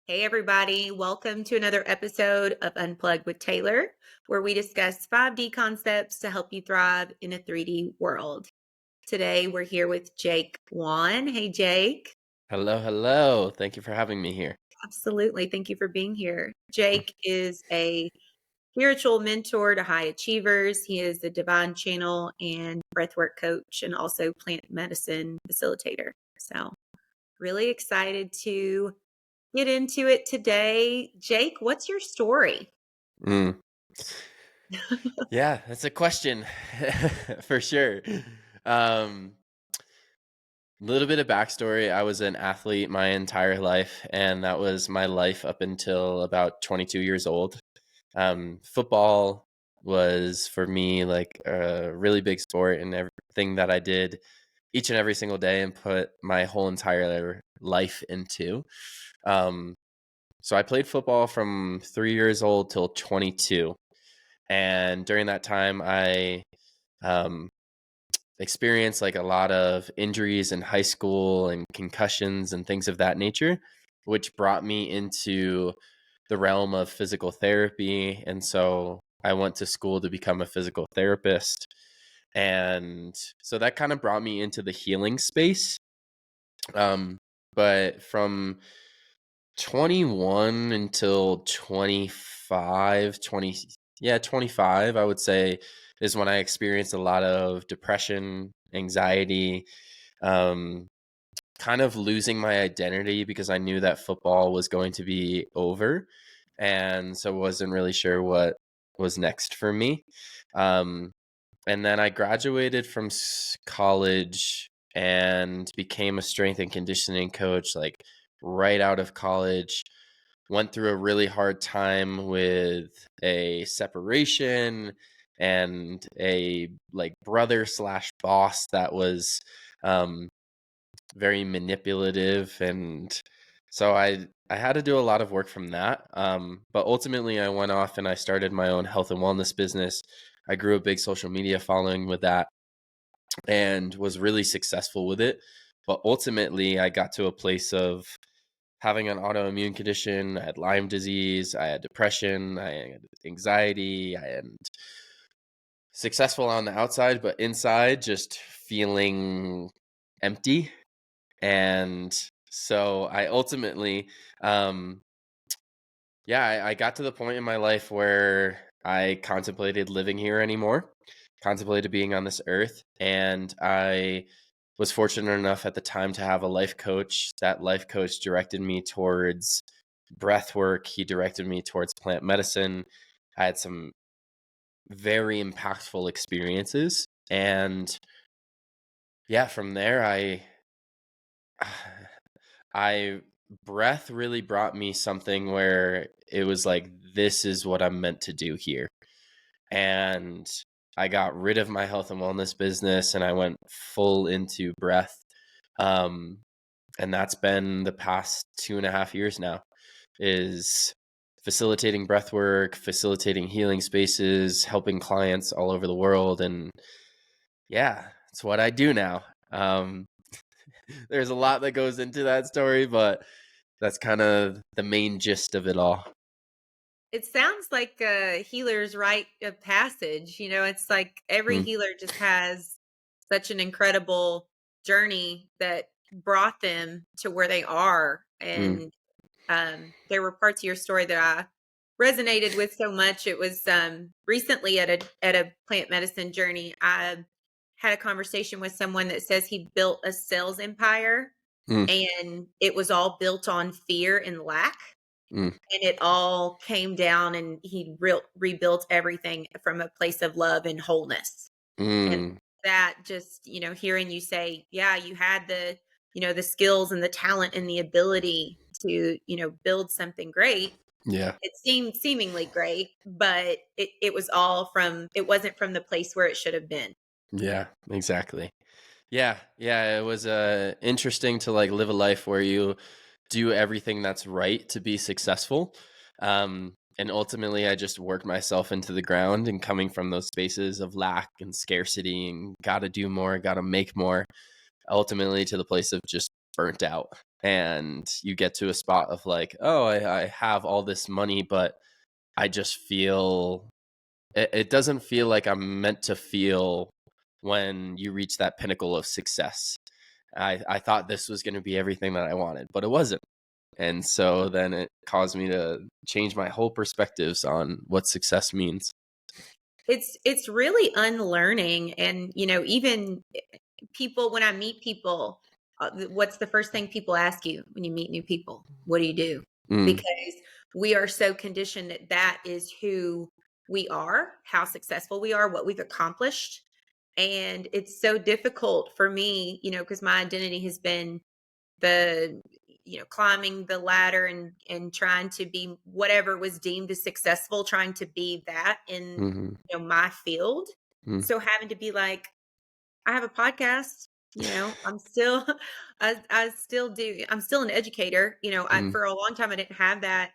Hey, everybody. Welcome to another episode of Unplugged with Taylor, where we discuss 5D concepts to help you thrive in a 3D world. Today, we're here with Jake Whan. Hey, Jake. Hello, hello. Thank you for having me here. Absolutely. Thank you for being here. Jake is a spiritual mentor to high achievers. He is a divine channel and breathwork coach and also plant medicine facilitator. So, really excited to get into it today. Jake, what's your story? Mm. Yeah, that's a question for sure. Um, Little bit of backstory. I was an athlete my entire life, and that was my life up until about 22 years old. Football was for me like a really big sport, and everything that I did each and every single day and put my whole entire life into. Um, so I played football from 3 years old till 22. And during that time, I um, experienced like a lot of injuries in high school and concussions and things of that nature, which brought me into the realm of physical therapy. And so I went to school to become a physical therapist. And so that kind of brought me into the healing space. But from 21 until 25, 25, I would say, is when I experienced a lot of depression, anxiety, um, kind of losing my identity because I knew that football was going to be over. And so wasn't really sure what was next for me. Um, and then I graduated from college and became a strength and conditioning coach, like right out of college. Went through a really hard time with a separation and a like brother slash boss that was um, very manipulative, and so I had to do a lot of work from that. But ultimately, I went off and I started my own health and wellness business. I grew a big social media following with that and was really successful with it. But ultimately, I got to a place of having an autoimmune condition. I had Lyme disease, I had depression, I had anxiety, I had successful on the outside, but inside just feeling empty. And so I ultimately, um, I got to the point in my life where I contemplated living here anymore, contemplated being on this earth. And I was fortunate enough at the time to have a life coach. That life coach directed me towards breath work. He directed me towards plant medicine. I had some very impactful experiences. And yeah, from there, I breath really brought me something where it was like, this is what I'm meant to do here. And I got rid of my health and wellness business and I went full into breath. Um, and that's been the past 2.5 years now, is facilitating breath work, facilitating healing spaces, helping clients all over the world. And yeah, it's what I do now. There's a lot that goes into that story, but that's kind of the main gist of it all. It sounds like a healer's rite of passage. It's like every Mm, healer just has such an incredible journey that brought them to where they are. mm, And there were parts of your story that I resonated with so much. It was recently at a plant medicine journey. I had a conversation with someone that says he built a sales empire, mm, and it was all built on fear and lack. mm, And it all came down, and he rebuilt everything from a place of love and wholeness. And mm. that just, hearing you say, yeah, you had the skills and the talent and the ability to, build something great. Yeah, It seemed seemingly great, but it wasn't from the place where it should have been. yeah, exactly. Yeah, it was interesting to like live a life where you do everything that's right to be successful. And ultimately, I just worked myself into the ground, and coming from those spaces of lack and scarcity and gotta do more, gotta make more, ultimately to the place of just burnt out, and you get to a spot of like, oh, I have all this money, but I just feel it doesn't feel like I'm meant to feel when you reach that pinnacle of success. I thought this was going to be everything that I wanted, but it wasn't. And so then it caused me to change my whole perspectives on what success means. It's really unlearning. And, even people, when I meet people, what's the first thing people ask you when you meet new people? What do you do? Mm, Because we are so conditioned that that is who we are, how successful we are, what we've accomplished. And it's so difficult for me, because my identity has been the climbing the ladder and trying to be whatever was deemed as successful, trying to be that in mhm, my field. mm, So having to be like, I have a podcast, I'm still I still do, I'm still an educator. mm, For a long time I didn't have that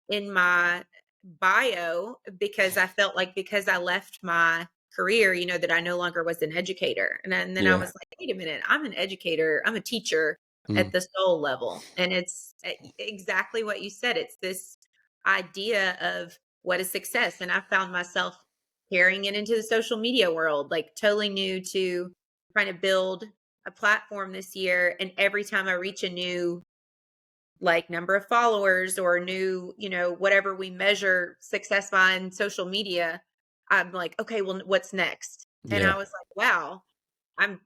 in my bio because I felt like, because I left my career, that I no longer was an educator. And then I yeah. was like, wait a minute, I'm an educator, I'm a teacher at Mm, the soul level. And it's exactly what you said. It's this idea of what is success. And I found myself carrying it into the social media world, like totally new to trying to build a platform this year. And every time I reach a new like number of followers or new, whatever we measure success by in social media, I'm like, okay, well, what's next? And yeah. I was like, wow,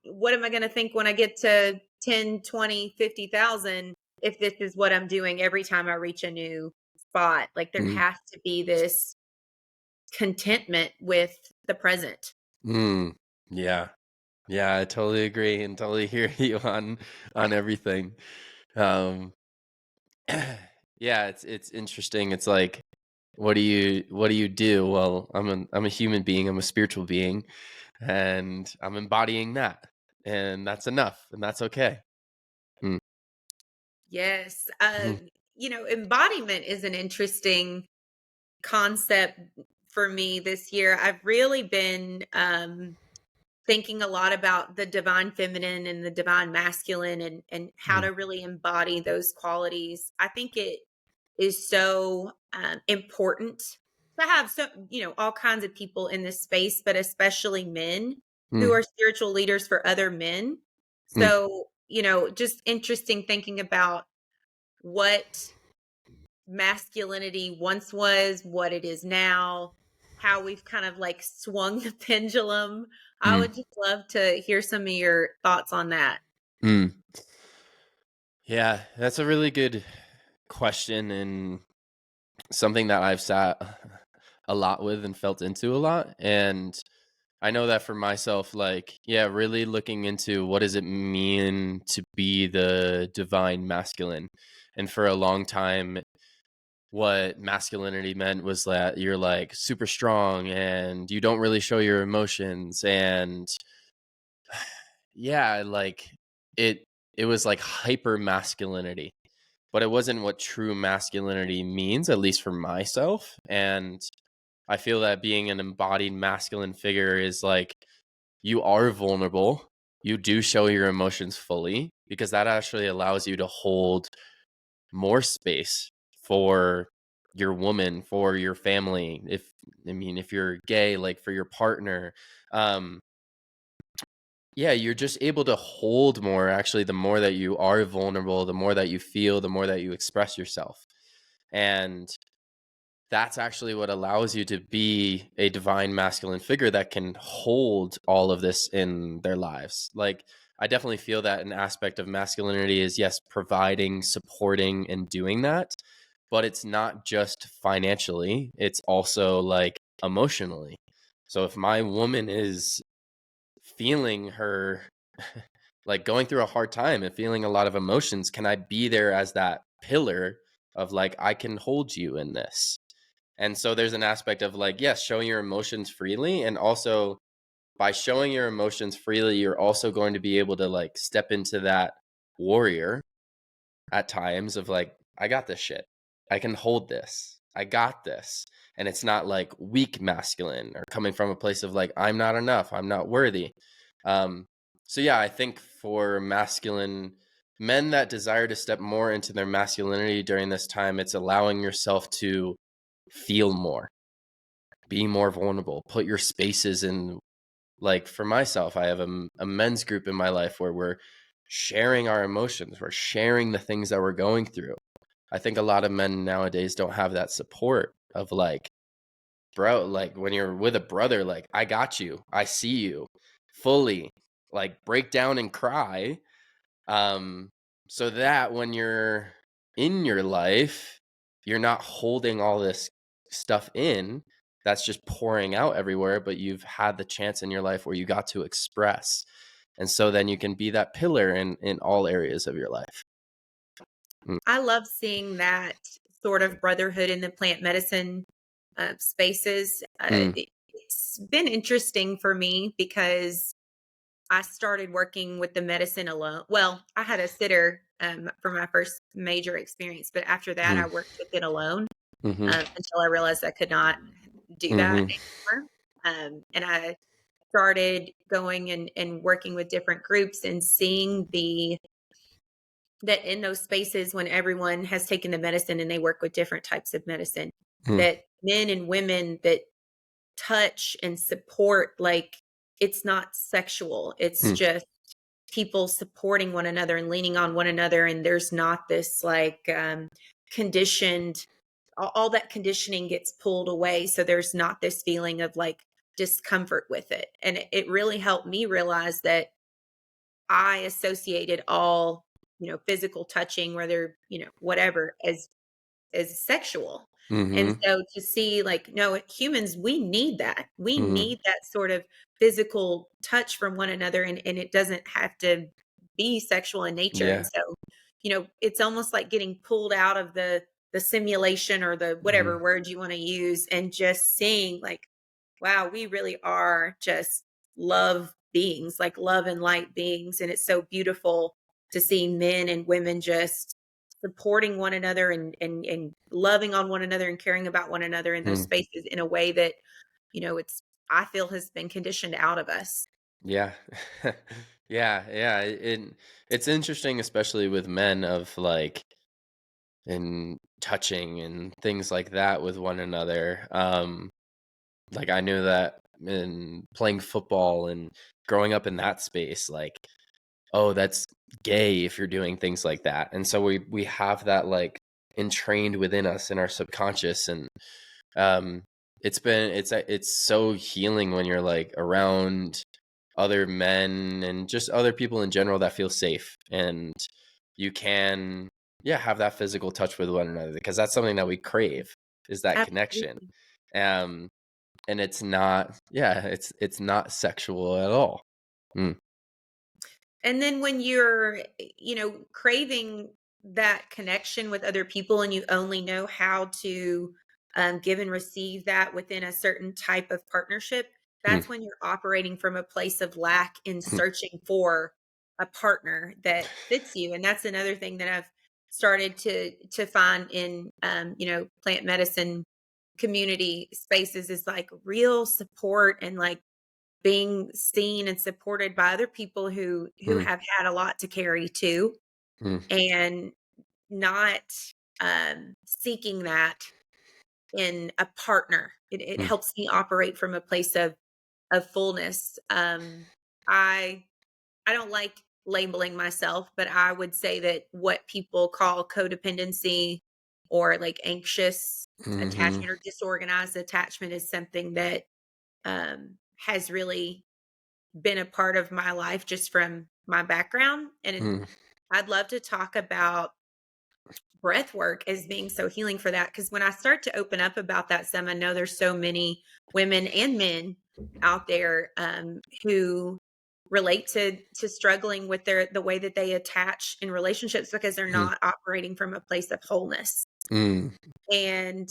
what am I going to think when I get to 10, 20, 50,000 if this is what I'm doing every time I reach a new spot? Like there Mm, has to be this contentment with the present. mm, yeah. Yeah, I totally agree and totally hear you on everything. Um, yeah, it's interesting. It's like, what do you do? Well, I'm a human being. I'm a spiritual being, and I'm embodying that, and that's enough, and that's okay. Mm, Yes. mhm, Embodiment is an interesting concept for me this year. I've really been thinking a lot about the divine feminine and the divine masculine, and how mm, to really embody those qualities. I think it is so important to have all kinds of people in this space, but especially men who mm, are spiritual leaders for other men. mm, So, just interesting thinking about what masculinity once was, what it is now, how we've kind of like swung the pendulum. I mm, would just love to hear some of your thoughts on that. mm. Yeah, that's a really good question and something that I've sat a lot with and felt into a lot. And I know that for myself, like, yeah, really looking into what does it mean to be the divine masculine. And for a long time, what masculinity meant was that you're like super strong and you don't really show your emotions. And yeah, like it it was like hyper masculinity, but it wasn't what true masculinity means, at least for myself. And I feel that being an embodied masculine figure is like you are vulnerable. You do show your emotions fully because that actually allows you to hold more space for your woman, for your family. If you're gay, like for your partner, um, yeah, you're just able to hold more. Actually, the more that you are vulnerable, the more that you feel, the more that you express yourself. And that's actually what allows you to be a divine masculine figure that can hold all of this in their lives. Like, I definitely feel that an aspect of masculinity is, yes, providing, supporting, and doing that. But it's not just financially, it's also like emotionally. So if my woman is feeling her, like going through a hard time and feeling a lot of emotions, can I be there as that pillar of like, I can hold you in this? And so there's an aspect of like, yes, showing your emotions freely. And also by showing your emotions freely, you're also going to be able to like step into that warrior at times of like, I got this shit. I can hold this. I got this. And it's not like weak masculine or coming from a place of like, I'm not enough. I'm not worthy. Um, so yeah, I think for masculine men that desire to step more into their masculinity during this time, it's allowing yourself to feel more, be more vulnerable, put your spaces in. Like for myself, I have a men's group in my life where we're sharing our emotions, we're sharing the things that we're going through. I think a lot of men nowadays don't have that support of like, bro, like when you're with a brother, like, I got you, I see you fully, like break down and cry. Um, so that when you're in your life, you're not holding all this stuff in that's just pouring out everywhere, but you've had the chance in your life where you got to express. And so then you can be that pillar in all areas of your life. Mm, I love seeing that sort of brotherhood in the plant medicine spaces. mm, It's been interesting for me because I started working with the medicine alone. Well, I had a sitter for my first major experience, but after that, I mm, worked with it alone mhm, until I realized I could not do that mhm, anymore. And I started going and working with different groups and seeing that in those spaces when everyone has taken the medicine and they work with different types of medicine, mm, that men and women that touch and support, like, it's not sexual, it's mm, just people supporting one another and leaning on one another, and there's not this like conditioned, all that conditioning gets pulled away, so there's not this feeling of like discomfort with it. And it really helped me realize that I associated all, physical touching, whether, whatever, as sexual. And mhm, so to see like, no, humans, we need that. We mhm. need that sort of physical touch from one another, and it doesn't have to be sexual in nature. And Yeah. so, it's almost like getting pulled out of the simulation or the whatever Mhm, word you want to use, and just seeing like, wow, we really are just love beings, like love and light beings. And it's so beautiful to see men and women just supporting one another and loving on one another and caring about one another in those mm. spaces in a way that, it's, I feel, has been conditioned out of us. Yeah. Yeah, yeah, it's interesting, especially with men of like and touching and things like that with one another. Like I knew that in playing football and growing up in that space, like, oh, that's gay if you're doing things like that. And so we have that like entrained within us in our subconscious. And um it's so healing when you're like around other men and just other people in general that feel safe, and you can, yeah, have that physical touch with one another, because that's something that we crave, is that connection. Absolutely. um and it's not, yeah, it's not sexual at all. Mm, And then when you're, craving that connection with other people and you only know how to give and receive that within a certain type of partnership, mm, that's when you're operating from a place of lack in mm, searching for a partner that fits you. And that's another thing that I've started to find in, plant medicine community spaces, is like real support and like being seen and supported by other people who mm, have had a lot to carry too, mm, and not seeking that in a partner. It mm, helps me operate from a place of fullness. I don't like labeling myself, but I would say that what people call codependency or like anxious mhm, attachment or disorganized attachment is something that has really been a part of my life just from my background. And mm, I'd love to talk about breath work as being so healing for that. Because when I start to open up about that some, I know there's so many women and men out there who relate to struggling with the way that they attach in relationships because they're mm, not operating from a place of wholeness. mm. And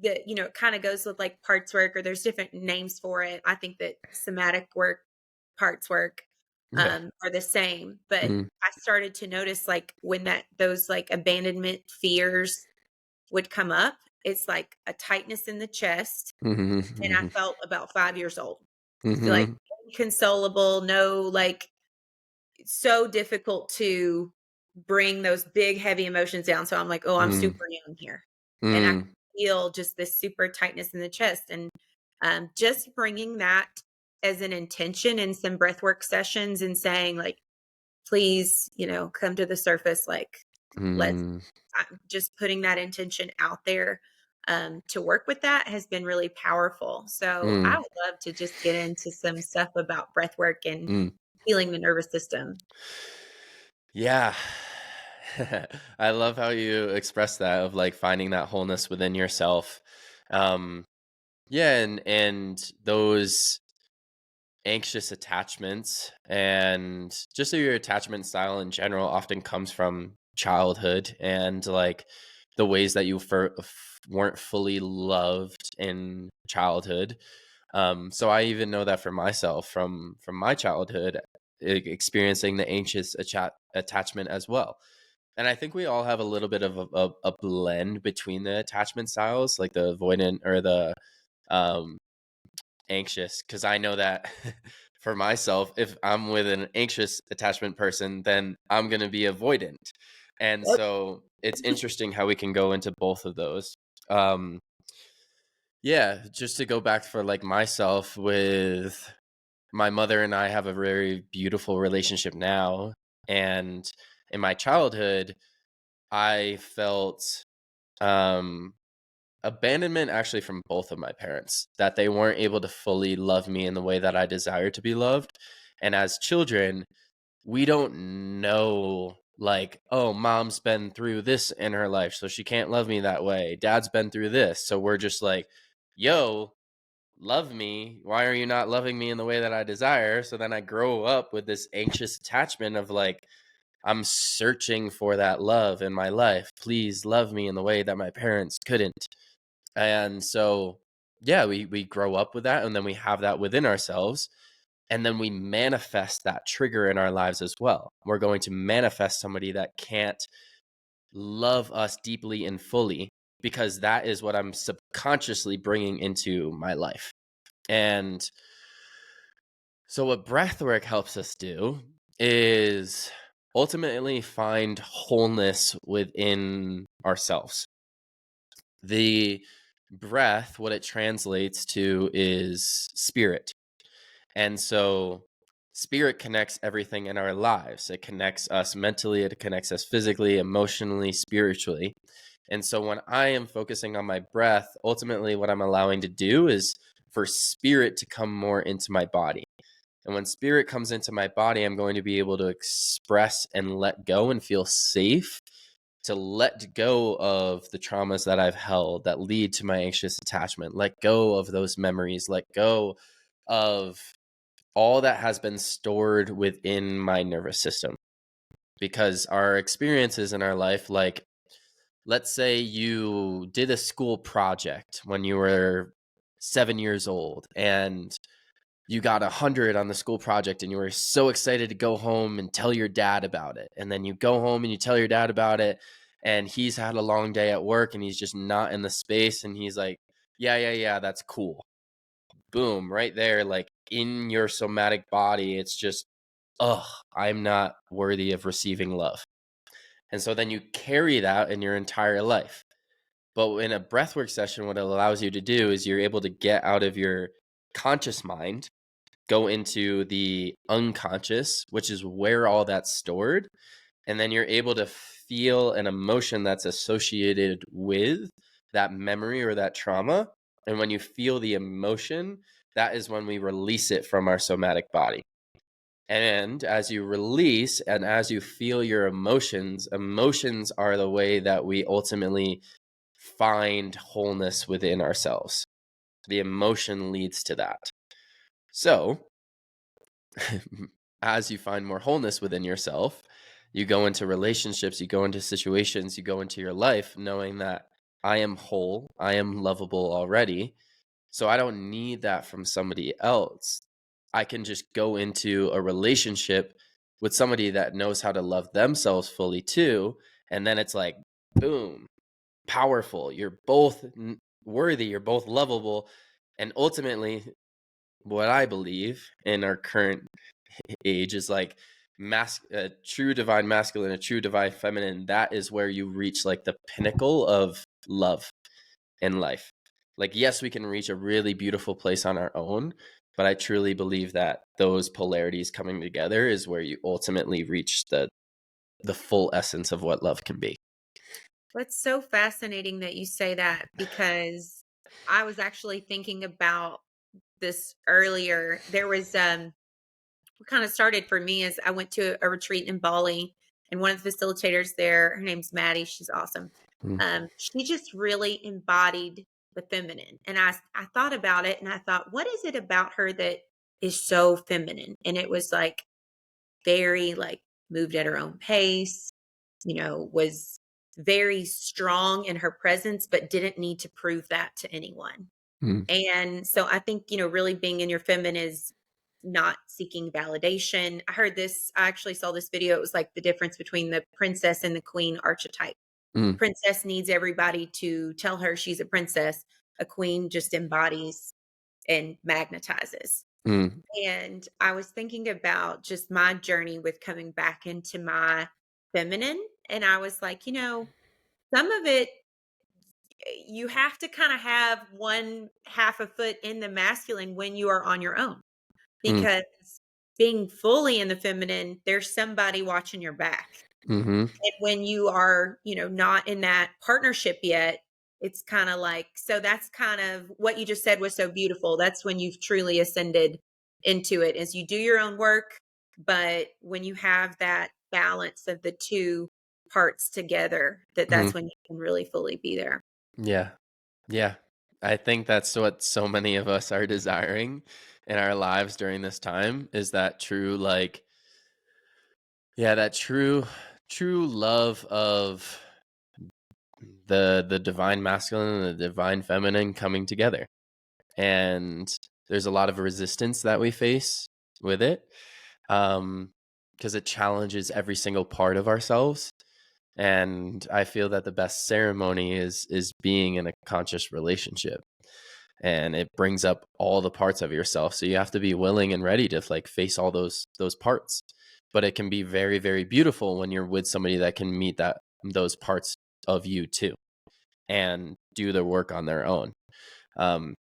it kind of goes with like parts work, or there's different names for it. I think that somatic work, parts work, Yeah. are the same. But Mm, I started to notice like when those like abandonment fears would come up, it's like a tightness in the chest. mhm, And I mhm, felt about 5 years old. Feel like mhm, inconsolable, no, like so difficult to bring those big, heavy emotions down. So I'm like, oh, I'm Mm, super young here. And I mm, feel just this super tightness in the chest. And just bringing that as an intention in some breath work sessions and saying, like, please, come to the surface. Like, let's mm, just putting that intention out there to work with that has been really powerful. So I mm, would love to just get into some stuff about breath work and mm. healing the nervous system. Yeah. I love how you express that of like finding that wholeness within yourself. Um, yeah, and those anxious attachments and just your attachment style in general often comes from childhood and like the ways that you weren't fully loved in childhood. So I even know that for myself from my childhood, experiencing the anxious attachment as well. And I think we all have a little bit of a blend between the attachment styles, like the avoidant or the um, anxious. Because I know that for myself, if I'm with an anxious attachment person, then I'm going to be avoidant. And Yep. so it's interesting how we can go into both of those. Um, yeah, just to go back for like myself with my mother and I have a very beautiful relationship now. And in my childhood, I felt um, abandonment actually from both of my parents, that they weren't able to fully love me in the way that I desired to be loved. And as children, we don't know, like, oh, mom's been through this in her life, so she can't love me that way. Dad's been through this. So we're just like, yo, love me. Why are you not loving me in the way that I desire? So then I grow up with this anxious attachment of like, I'm searching for that love in my life. Please love me in the way that my parents couldn't. And so, yeah, we grow up with that and then we have that within ourselves. And then we manifest that trigger in our lives as well. We're going to manifest somebody that can't love us deeply and fully because that is what I'm subconsciously bringing into my life. And so, what breathwork helps us do is ultimately find wholeness within ourselves. The breath, what it translates to is spirit. And so, spirit connects everything in our lives. It connects us mentally, it connects us physically, emotionally, spiritually. And so, when I am focusing on my breath, ultimately, what I'm allowing to do is for spirit to come more into my body. And when spirit comes into my body, I'm going to be able to express and let go and feel safe to let go of the traumas that I've held that lead to my anxious attachment, let go of those memories, let go of all that has been stored within my nervous system. Because our experiences in our life, like let's say you did a school project when you were 7 years old and you got 100 on the school project and you were so excited to go home and tell your dad about it. And then you go home and you tell your dad about it and he's had a long day at work and he's just not in the space and he's like, yeah, that's cool. Boom, right there, like in your somatic body, it's just, ugh, I'm not worthy of receiving love. And so then you carry that in your entire life. But in a breathwork session, what it allows you to do is you're able to get out of your conscious mind, go into the unconscious, which is where all that's stored. And then you're able to feel an emotion that's associated with that memory or that trauma. And when you feel the emotion, that is when we release it from our somatic body. And as you release and as you feel your emotions, emotions are the way that we ultimately find wholeness within ourselves. The emotion leads to that. So, as you find more wholeness within yourself, you go into relationships, you go into situations, you go into your life knowing that I am whole, I am lovable already. So I don't need that from somebody else. I can just go into a relationship with somebody that knows how to love themselves fully too. And then it's like, boom, powerful. You're both worthy, you're both lovable. And ultimately, what I believe in our current age is like a true divine masculine, a true divine feminine, that is where you reach like the pinnacle of love in life. Like, yes, we can reach a really beautiful place on our own, but I truly believe that those polarities coming together is where you ultimately reach the full essence of what love can be. That's so fascinating that you say that, because I was actually thinking about this earlier. There was what kind of started for me is I went to a retreat in Bali, and one of the facilitators there, her name's Maddie, she's awesome. Mm, She just really embodied the feminine. And I thought about it and I thought, what is it about her that is so feminine? And it was like very like moved at her own pace, was very strong in her presence, but didn't need to prove that to anyone. mm, And so I think, really being in your feminine is not seeking validation. I actually saw this video. It was like the difference between the princess and the queen archetype. mm, Princess needs everybody to tell her she's a princess. A queen just embodies and magnetizes. mm, And I was thinking about just my journey with coming back into my feminine. And I was like, some of it, you have to kind of have one half a foot in the masculine when you are on your own, mm, because being fully in the feminine, there's somebody watching your back. mm-hmm, And when you are, not in that partnership yet, it's kind of like, so that's kind of what you just said was so beautiful. That's when you've truly ascended into it, as you do your own work. But when you have that balance of the two parts together, mm. that's when you can really fully be there. Yeah. Yeah. I think that's what so many of us are desiring in our lives during this time, is that true, like, yeah, that true love of the divine masculine and the divine feminine coming together. And there's a lot of resistance that we face with it, because it challenges every single part of ourselves. And I feel that the best ceremony is being in a conscious relationship, and it brings up all the parts of yourself, so you have to be willing and ready to like face all those parts. But it can be very, very beautiful when you're with somebody that can meet those parts of you too, and do the work on their own. um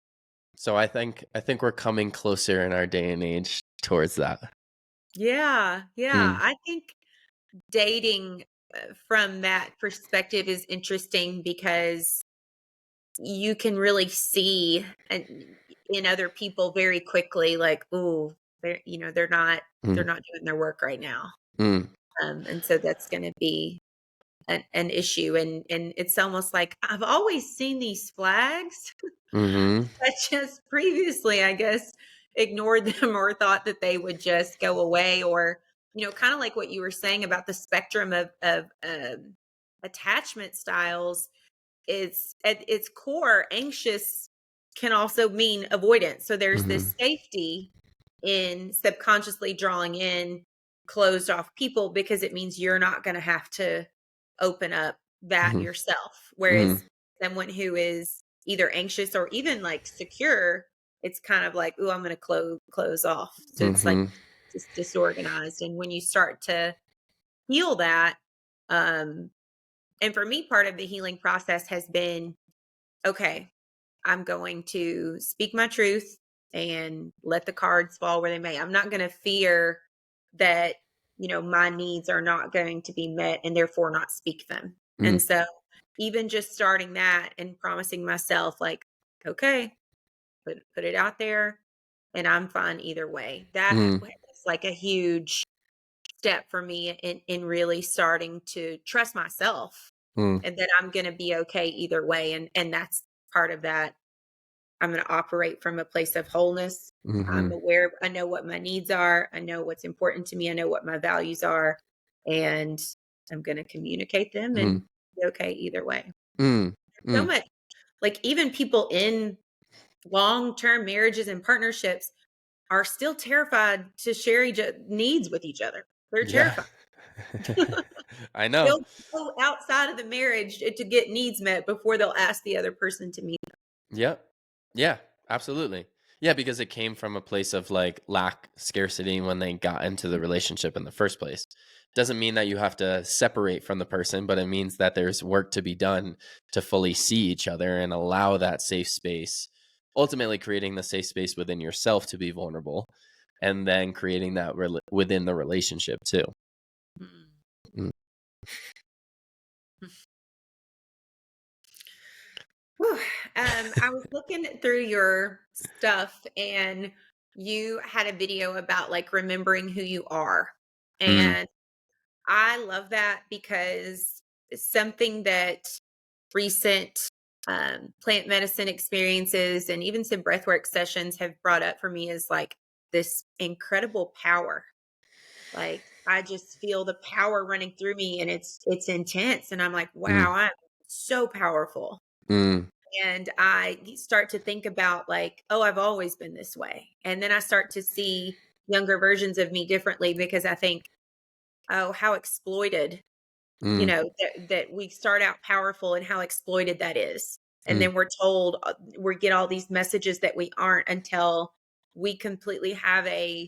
so I think we're coming closer in our day and age towards that. Yeah. Yeah. Mm, I think dating from that perspective is interesting, because you can really see in other people very quickly, like, oh, they're not mm, doing their work right now. mm, And so that's going to be an issue. And it's almost like I've always seen these flags. mm-hmm, I just previously, I guess, ignored them or thought that they would just go away, or, kind of like what you were saying about the spectrum of attachment styles. It's at its core, anxious can also mean avoidance. So there's mm-hmm, this safety in subconsciously drawing in closed off people, because it means you're not going to have to open up that mm-hmm, yourself. mm-hmm, Whereas someone who is either anxious or even like secure, it's kind of like, oh, I'm going to close off. So it's like mm-hmm, just disorganized. And when you start to heal that, um, and for me, part of the healing process has been, okay, I'm going to speak my truth and let the cards fall where they may. I'm not going to fear that, my needs are not going to be met, and therefore not speak them. mm, And so even just starting that and promising myself, like, okay, put it out there, and I'm fine either way. That mm, was like a huge step for me in really starting to trust myself, mm, and that I'm going to be okay either way. And that's part of that. I'm going to operate from a place of wholeness. I'm mm-hmm, aware, I know what my needs are. I know what's important to me. I know what my values are. And I'm going to communicate them and mm, be okay either way. mm, So mm. much, like, even people in long term marriages and partnerships are still terrified to share needs with each other. They're Yeah. terrified. I know. They'll go outside of the marriage to get needs met before they'll ask the other person to meet Yep. Yeah, absolutely. Yeah, because it came from a place of like lack, scarcity when they got into the relationship in the first place. Doesn't mean that you have to separate from the person, but it means that there's work to be done to fully see each other and allow that safe space, ultimately creating the safe space within yourself to be vulnerable, and then creating that within the relationship too. Mm. Mm. Whew. I was looking through your stuff and you had a video about like remembering who you are. Mm. And I love that because it's something that recent plant medicine experiences and even some breathwork sessions have brought up for me is like this incredible power. Like I just feel the power running through me and it's intense. And I'm like, Mm. wow, I'm so powerful. Mm. And I start to think about like, oh, I've always been this way. And then I start to see younger versions of me differently because I think, oh, how exploited, Mm. that we start out powerful and how exploited that is. And Mm. then we're told we get all these messages that we aren't until we completely have a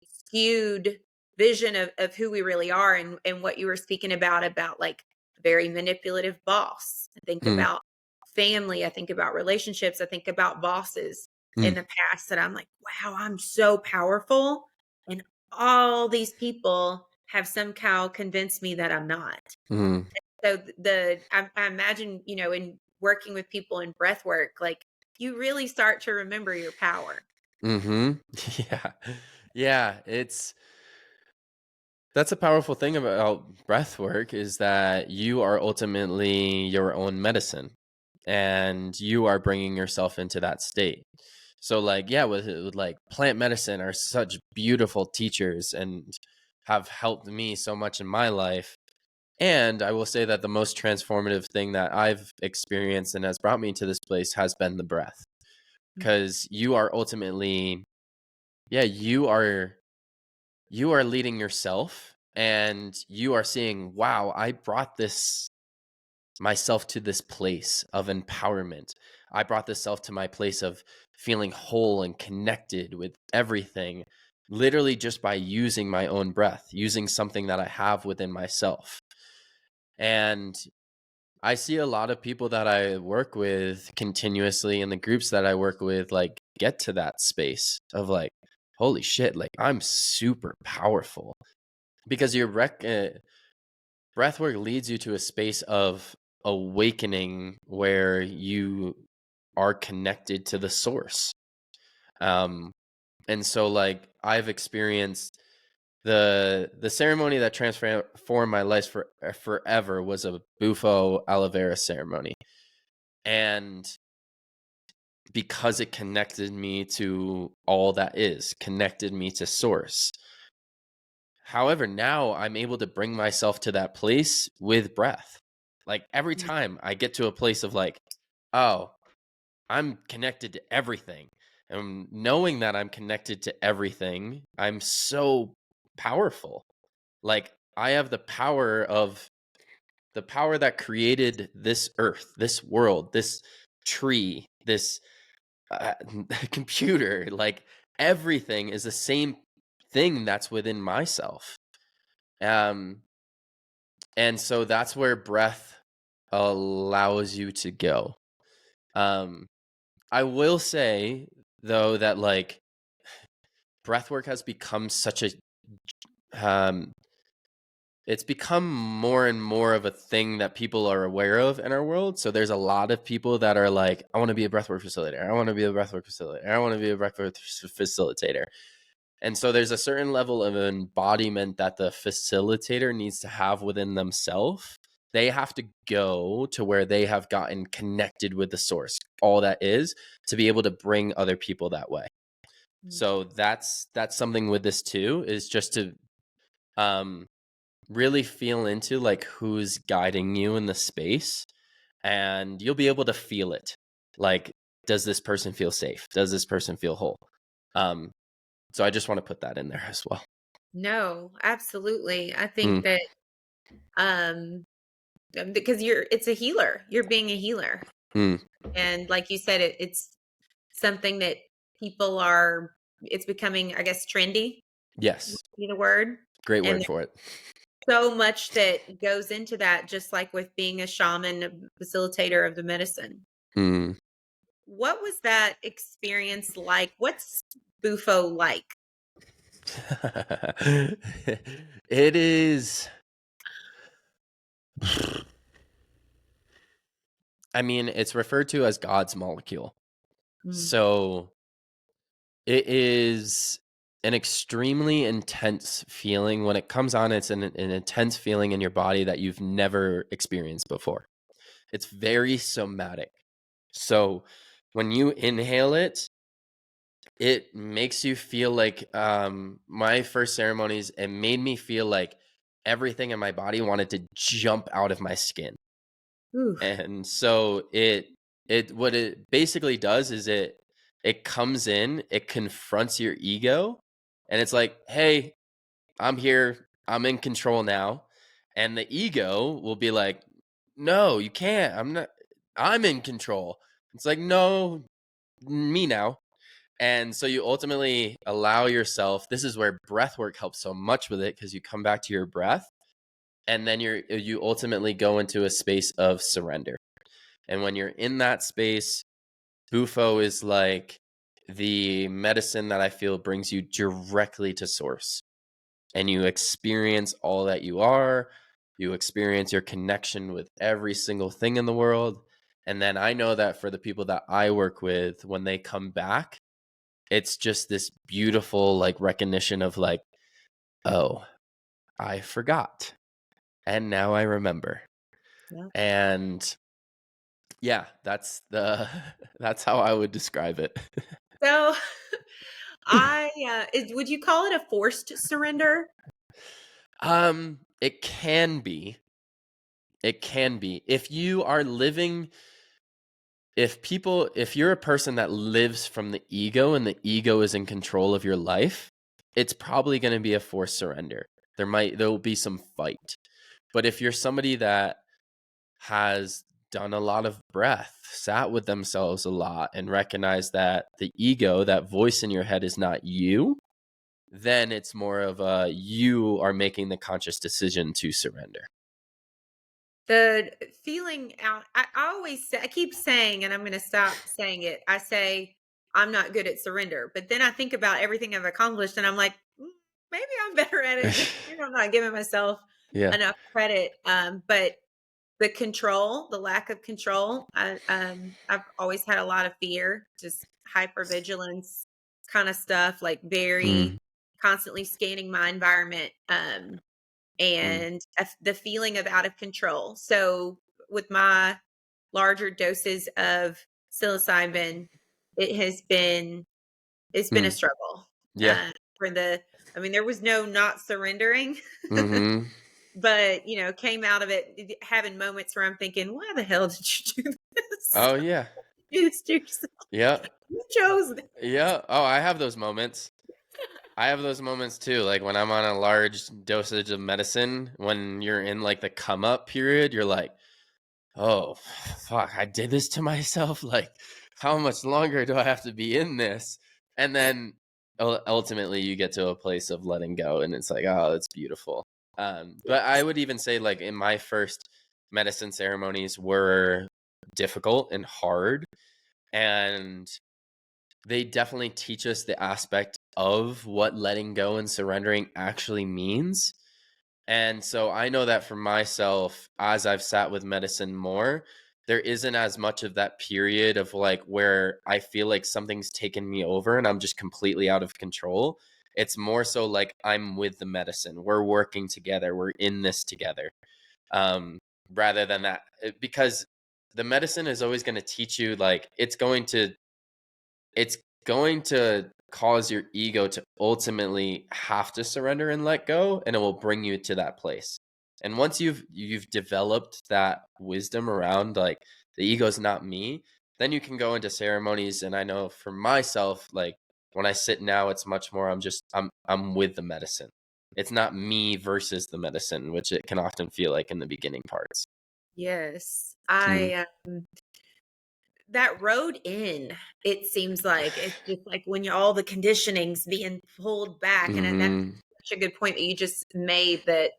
skewed vision of who we really are and what you were speaking about like a very manipulative boss. I think Mm. about family, I think about relationships, I think about bosses in Mm. the past that I'm like, wow, I'm so powerful. And all these people have somehow convinced me that I'm not. Mm. So I imagine, in working with people in breath work, like you really start to remember your power. Mm-hmm. Yeah. Yeah. That's a powerful thing about breath work is that you are ultimately your own medicine and you are bringing yourself into that state. So like, yeah, with like plant medicine are such beautiful teachers and have helped me so much in my life. And I will say that the most transformative thing that I've experienced and has brought me to this place has been the breath. Because you are ultimately, yeah, you are leading yourself and you are seeing, wow, I brought this myself to this place of empowerment. I brought this self to my place of feeling whole and connected with everything, literally just by using my own breath, using something that I have within myself. And I see a lot of people that I work with continuously in the groups that I work with, like, get to that space of like, holy shit, like I'm super powerful because breath work leads you to a space of awakening where you are connected to the source. Um, and so like I've experienced the ceremony that transformed my life forever was a Bufo aloe vera ceremony. And because it connected me to all that is, connected me to source. However, now I'm able to bring myself to that place with breath. Like every time I get to a place of like, oh, I'm connected to everything. And knowing that I'm connected to everything, I'm so powerful. Like I have the power that created this earth, this world, this tree, this uh, computer, like everything is the same thing that's within myself. Um, and so that's where breath allows you to go. Um, I will say though that like breath work has become such a um it's become more and more of a thing that people are aware of in our world. So there's a lot of people that are like, I want to be a breathwork facilitator. I want to be a breathwork facilitator. I want to be a breathwork facilitator. And so there's a certain level of embodiment that the facilitator needs to have within themselves. They have to go to where they have gotten connected with the source, all that is, to be able to bring other people that way. So that's something with this too, is just to um really feel into like who's guiding you in the space, and you'll be able to feel it. Like, does this person feel safe? Does this person feel whole? Um, so I just want to put that in there as well. No, absolutely. I think Mm. that um because it's a healer. You're being a healer. Mm. And like you said, it's something that people are, it's becoming, I guess, trendy, would Yes. be the word. Great And word for it. there's so much that goes into that, just like with being a shaman, a facilitator of the medicine. Mm. What was that experience like? What's Bufo like? It is. I mean, it's referred to as God's molecule. Mm. So it is an extremely intense feeling. When it comes on, it's an intense feeling in your body that you've never experienced before. It's very somatic. So when you inhale it, it makes you feel like my first ceremonies, it made me feel like everything in my body wanted to jump out of my skin. Oof. And so it what it basically does is it comes in, it confronts your ego, and it's like, "Hey, I'm here. I'm in control now." And the ego will be like, "No, you can't. I'm in control." It's like, "No, me now." And so you ultimately allow yourself, this is where breath work helps so much with it, because you come back to your breath, and then you ultimately go into a space of surrender. And when you're in that space, Bufo is like the medicine that I feel brings you directly to source. And you experience all that you are. You experience your connection with every single thing in the world. And then I know that for the people that I work with, when they come back, it's just this beautiful like recognition of like, oh, I forgot. And now I remember. Yeah. And yeah, that's how I would describe it. So would you call it a forced surrender? It can be. It can be. If you are living, if you're a person that lives from the ego and the ego is in control of your life, it's probably going to be a forced surrender. There will be some fight. But if you're somebody that has done a lot of breath, sat with themselves a lot, and recognized that the ego, that voice in your head, is not you, then it's more of a you are making the conscious decision to surrender. The feeling out, I always say, I keep saying, and I'm going to stop saying it. I say, I'm not good at surrender. But then I think about everything I've accomplished and I'm like, maybe I'm better at it. Maybe I'm not giving myself Yeah. enough credit. But the control, the lack of control, I've always had a lot of fear, just hypervigilance kind of stuff, like very Mm, constantly scanning my environment. mm, And the feeling of out of control. So with my larger doses of psilocybin, it has been it's been a mm. struggle. Yeah. Uh, for the, I mean, there was no not surrendering, Mm-hmm. but came out of it having moments where I'm thinking, why the hell did you do this? Oh yeah. You did this to yourself. Yeah. You chose this. Yeah. Oh, I have those moments. I have those moments too. Like when I'm on a large dosage of medicine, when you're in like the come up period, you're like, oh, fuck, I did this to myself. Like, how much longer do I have to be in this? And then ultimately you get to a place of letting go, and it's like, oh, it's beautiful. But I Yes. would even say, like, in my first medicine ceremonies were difficult and hard. And they definitely teach us the aspect of what letting go and surrendering actually means. And so I know that for myself, as I've sat with medicine more, there isn't as much of that period of like where I feel like something's taken me over and I'm just completely out of control. It's more so like I'm with the medicine. We're working together. We're in this together. Um, Rather than that, because the medicine is always going to teach you, like, it's going to cause your ego to ultimately have to surrender and let go, and it will bring you to that place. And once you've developed that wisdom around like the ego's not me, then you can go into ceremonies. And I know for myself, like when I sit now, it's much more I'm with the medicine. It's not me versus the medicine, which it can often feel like in the beginning parts. Yes. Mm, that road in, it seems like it's just like when you all the conditioning's being pulled back, and that's Mm-hmm. such a good point that you just made, that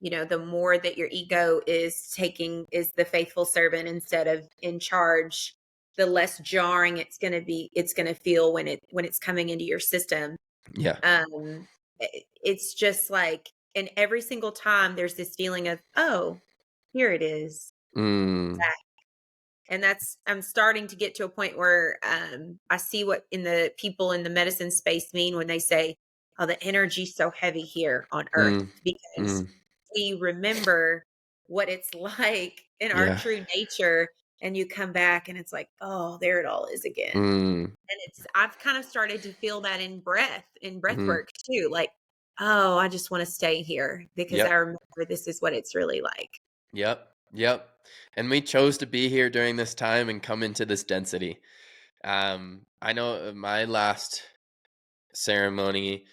the more that your ego is the faithful servant instead of in charge, the less jarring it's going to feel when it's coming into your system. Yeah. It's just like, and every single time there's this feeling of, oh, here it is. Mm. And that's, I'm starting to get to a point where I see what in the people in the medicine space mean when they say, oh, the energy's so heavy here on earth, Mm. because Mm. we remember what it's like in our Yeah. true nature, and you come back and it's like, oh, there it all is again. Mm. And I've kind of started to feel that in breath Mm. work too, like, oh, I just want to stay here because I Yep. remember this is what it's really like. Yep. Yep. And we chose to be here during this time and come into this density. I know my last ceremony,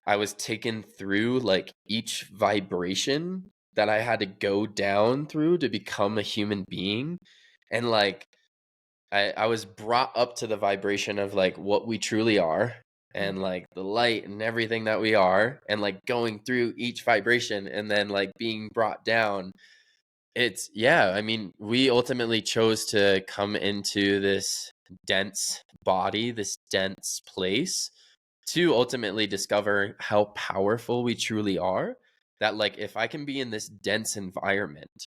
I was taken through like each vibration that I had to go down through to become a human being. And like I was brought up to the vibration of like what we truly are and like the light and everything that we are, and like going through each vibration and then like being brought down. It's, yeah, I mean, we ultimately chose to come into this dense body, this dense place, to ultimately discover how powerful we truly are. That, like, if I can be in this dense environment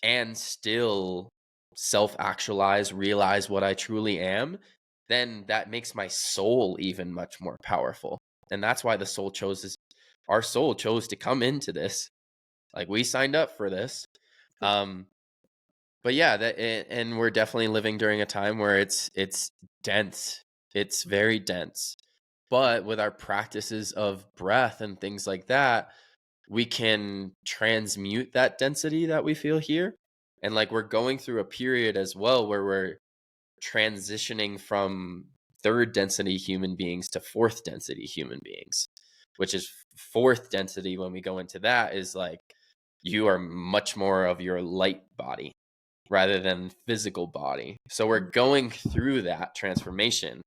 and still self actualize, realize what I truly am, then that makes my soul even much more powerful. And that's why our soul chose to come into this. Like, we signed up for this. Um, but yeah, and we're definitely living during a time where it's dense. It's very dense. But with our practices of breath and things like that, we can transmute that density that we feel here. And like we're going through a period as well where we're transitioning from third density human beings to fourth density human beings, which is fourth density. When we go into that, is like you are much more of your light body rather than physical body. So we're going through that transformation.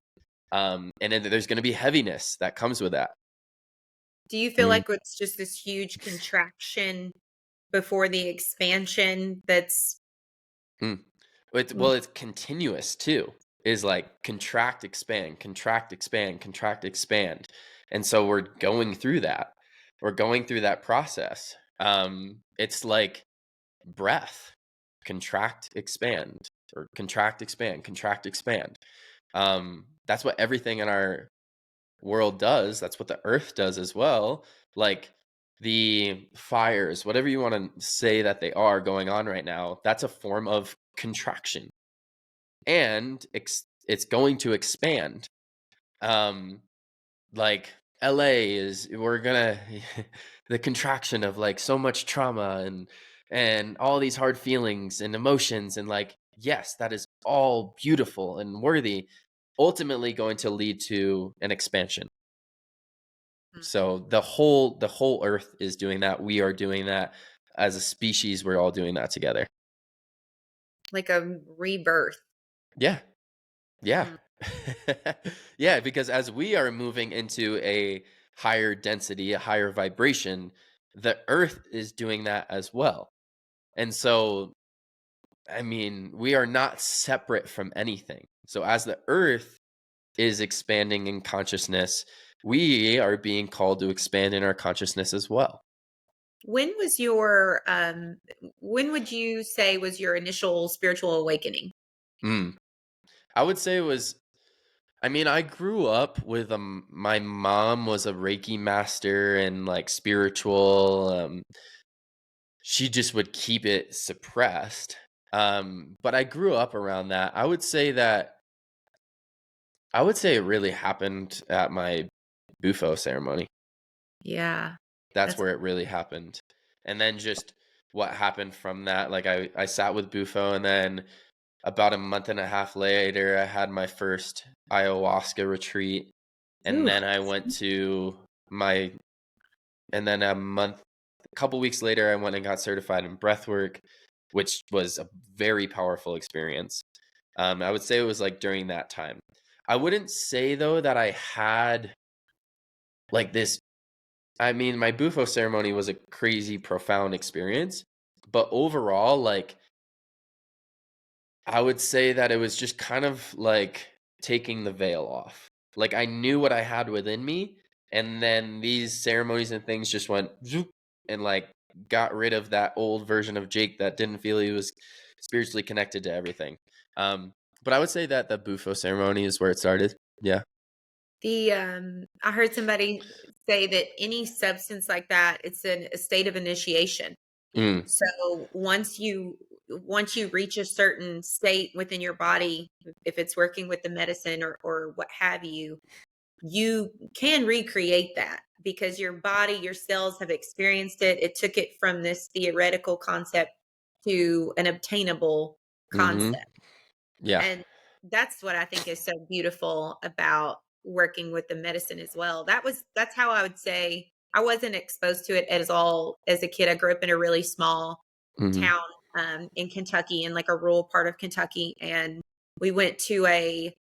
And then there's going to be heaviness that comes with that. Do you feel Mm. like it's just this huge contraction before the expansion that's Mm. It's continuous too. Is like contract, expand, contract, expand, contract, expand. And so we're going through that. We're going through that process. It's like breath, contract, expand, or contract, expand, contract, expand. That's what everything in our world does. That's what the earth does as well. Like the fires, whatever you want to say that they are going on right now, that's a form of contraction, and it's going to expand. Um, like LA is, we're gonna the contraction of like so much trauma and all these hard feelings and emotions, and like, yes, that is all beautiful and worthy, ultimately going to lead to an expansion. So the whole earth is doing that. We are doing that as a species. We're all doing that together. like a rebirth? Yeah. Yeah. Mm. Yeah, because as we are moving into a higher density, a higher vibration, the earth is doing that as well. And so, I mean, we are not separate from anything. So as the earth is expanding in consciousness, we are being called to expand in our consciousness as well. When was your when would you say was your initial spiritual awakening? Mm. I would say it was, I mean, I grew up with my mom was a Reiki master and like spiritual. She just would keep it suppressed. But I grew up around that. I would say it really happened at my Bufo ceremony. Yeah. That's That's where it really happened. And then just what happened from that. Like I sat with Bufo, and then about a month and a half later, I had my first ayahuasca retreat. And ooh. then I went to my, and then a couple weeks later, I went and got certified in breathwork, which was a very powerful experience. I would say it was like during that time. I wouldn't say though that I had like this. I mean, my Bufo ceremony was a crazy, profound experience, but overall, like, I would say that it was just kind of like taking the veil off. Like, I knew what I had within me, and then these ceremonies and things just went zoop, and like got rid of that old version of Jake that didn't feel he was spiritually connected to everything. But I would say that the Bufo ceremony is where it started. Yeah. I heard somebody say that any substance like that, it's a state of initiation. Mm, So once you reach a certain state within your body, if it's working with the medicine or what have you, you can recreate that because your body, your cells have experienced it. It took it from this theoretical concept to an obtainable mm-hmm. concept. Yeah. And that's what I think is so beautiful about working with the medicine as well. That's how I would say I wasn't exposed to it as all as a kid. I grew up in a really small Mm-hmm. town in Kentucky, in like a rural part of Kentucky, and we went to a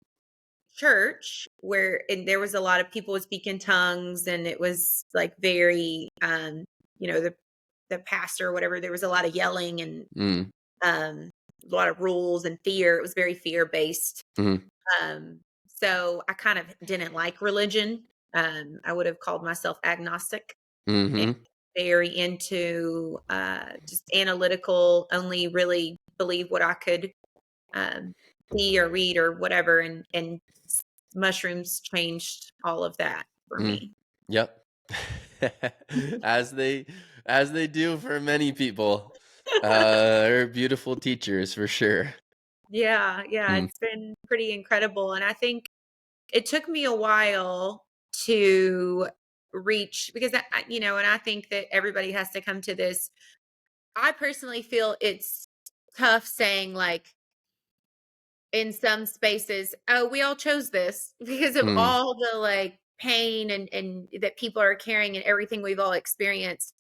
church where and there was a lot of people would speak in tongues, and it was like very the pastor or whatever, there was a lot of yelling and Mm, a lot of rules and fear. It was very fear based. mm-hmm. So I kind of didn't like religion. I would have called myself agnostic and Mm-hmm. very into just analytical, only really believe what I could um, see or read or whatever. And mushrooms changed all of that for Mm. me. Yep. as they do for many people. They're beautiful teachers for sure. Yeah, Mm, it's been pretty incredible. And I think it took me a while to reach because and I think that everybody has to come to this. I personally feel it's tough saying like in some spaces, oh, we all chose this because of mm, all the like pain and that people are carrying and everything we've all experienced.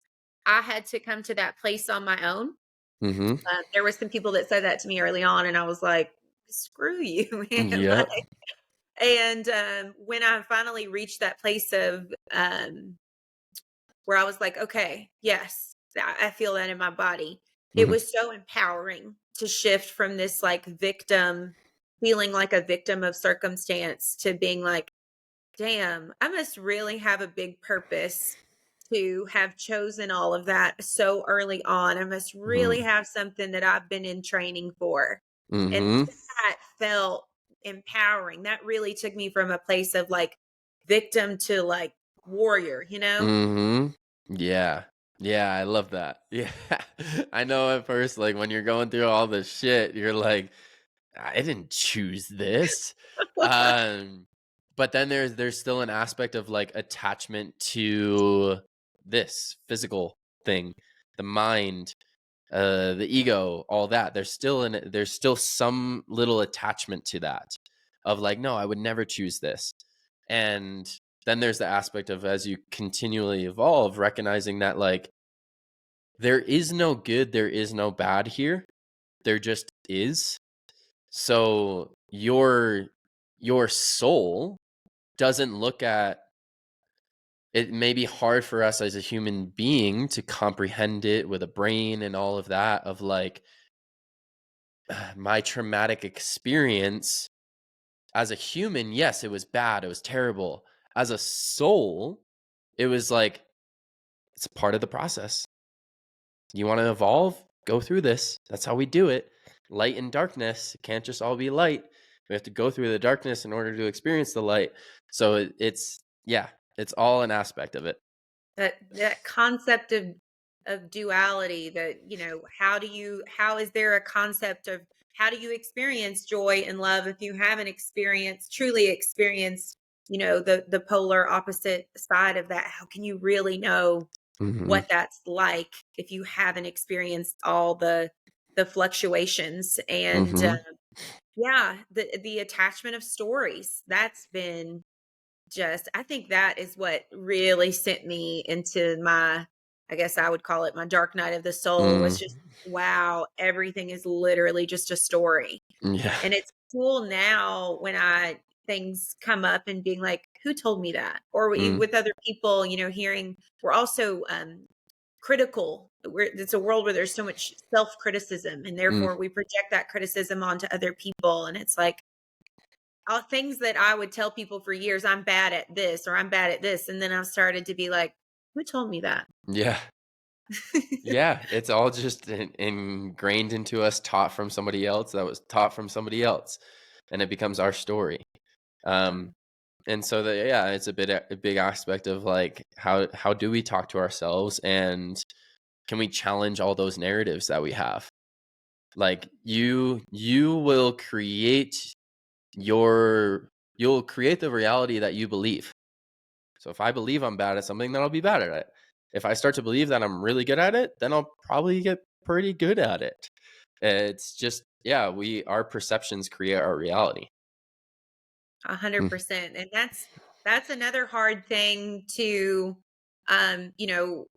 I had to come to that place on my own. mm-hmm. There were some people that said that to me early on, and I was like, screw you, man. Yep. And when I finally reached that place of where I was like, okay, yes, I feel that in my body. It Mm-hmm. was so empowering to shift from this like victim, feeling like a victim of circumstance to being like, damn, I must really have a big purpose to have chosen all of that so early on. I must really have something that I've been in training for. And Mm-hmm. that felt empowering. That really took me from a place of like victim to like warrior, you know? Mm-hmm. Yeah. Yeah, I love that. Yeah. I know at first, like when you're going through all this shit, you're like, I didn't choose this. Um, but then there's still an aspect of like attachment to this physical thing, the mind, the ego, all that. There's still some little attachment to that of like, no, I would never choose this. And then there's the aspect of as you continually evolve, recognizing that like there is no good, there is no bad here. There just is. So your soul doesn't look at it. May be hard for us as a human being to comprehend it with a brain and all of that of like my traumatic experience as a human. Yes, it was bad, it was terrible. As a soul, it was like it's a part of the process. You want to evolve, go through this. That's how we do it. Light and darkness, it can't just all be light. We have to go through the darkness in order to experience the light. So it's all an aspect of it. That concept of duality, that how is there a concept of how do you experience joy and love if you haven't truly experienced the polar opposite side of that? How can you really know Mm-hmm. what that's like if you haven't experienced all the fluctuations? And Mm-hmm. yeah, the attachment of stories, that's been just I think that is what really sent me into my, I guess I would call it my dark night of the soul, was Mm. just wow, everything is literally just a story. Yeah. And it's cool now when things come up and being like, who told me that? Or Mm, with other people, hearing, we're also critical. It's a world where there's so much self-criticism, and mm, therefore we project that criticism onto other people. And it's like, all things that I would tell people for years, I'm bad at this or I'm bad at this. And then I've started to be like, who told me that? yeah. Yeah, it's all just ingrained into us, taught from somebody else that was taught from somebody else, and it becomes our story. Um, and so yeah, it's a big aspect of like how do we talk to ourselves, and can we challenge all those narratives that we have? Like you will create your you'll create the reality that you believe. So if I believe I'm bad at something, then I'll be bad at it. If I start to believe that I'm really good at it, then I'll probably get pretty good at it. It's just, yeah, our perceptions create our reality. 100%. And that's another hard thing to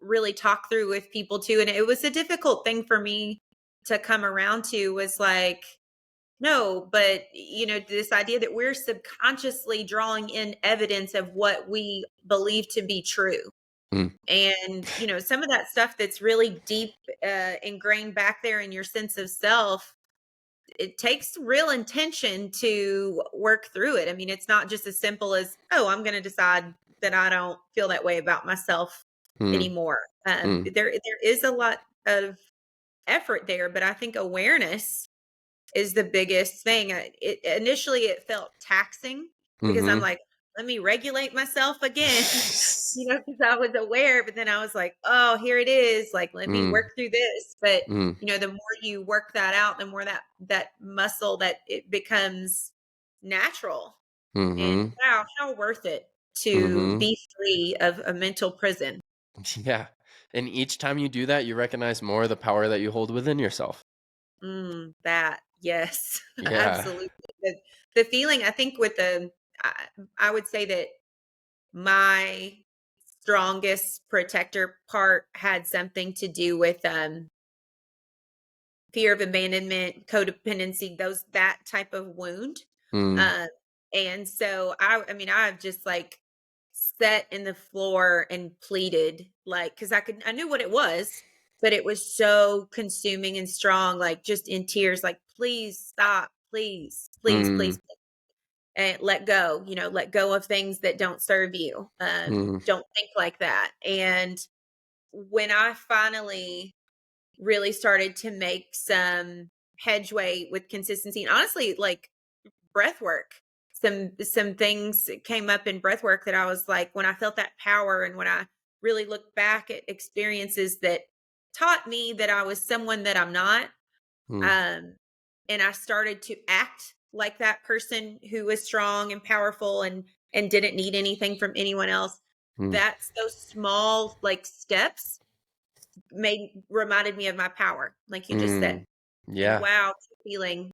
really talk through with people too. And it was a difficult thing for me to come around to, was like, no, but this idea that we're subconsciously drawing in evidence of what we believe to be true. Mm, And some of that stuff that's really deep, ingrained back there in your sense of self, it takes real intention to work through it. I mean, it's not just as simple as, oh, I'm going to decide that I don't feel that way about myself mm, anymore. mm, There is a lot of effort there, but I think awareness is the biggest thing. Initially it felt taxing because I'm mm-hmm. like, let me regulate myself again, because I was aware, but then I was like, oh, here it is. Like, let me Mm, work through this. But mm, the more you work that out, the more that muscle, that it becomes natural. And mm-hmm. wow, how worth it to Mm-hmm. be free of a mental prison. Yeah. And each time you do that, you recognize more of the power that you hold within yourself. That, yes, Yeah. absolutely. The feeling, I think, I, I would say that my strongest protector part had something to do with fear of abandonment, codependency, that type of wound. Mm, Uh, and so I mean, I've just like sat in the floor and pleaded, like, because I knew what it was, but it was so consuming and strong, like just in tears, like, please stop, please, please, mm, please, and let go of things that don't serve you. mm, Don't think like that. And when I finally really started to make some headway with consistency, and honestly, like breath work, some things came up in breath work that I was like, when I felt that power and when I really looked back at experiences that taught me that I was someone that I'm not, mm, um and I started to act like that person who was strong and powerful and didn't need anything from anyone else. mm, That's those small like steps reminded me of my power, like you just said. mm. And Yeah. wow, feeling.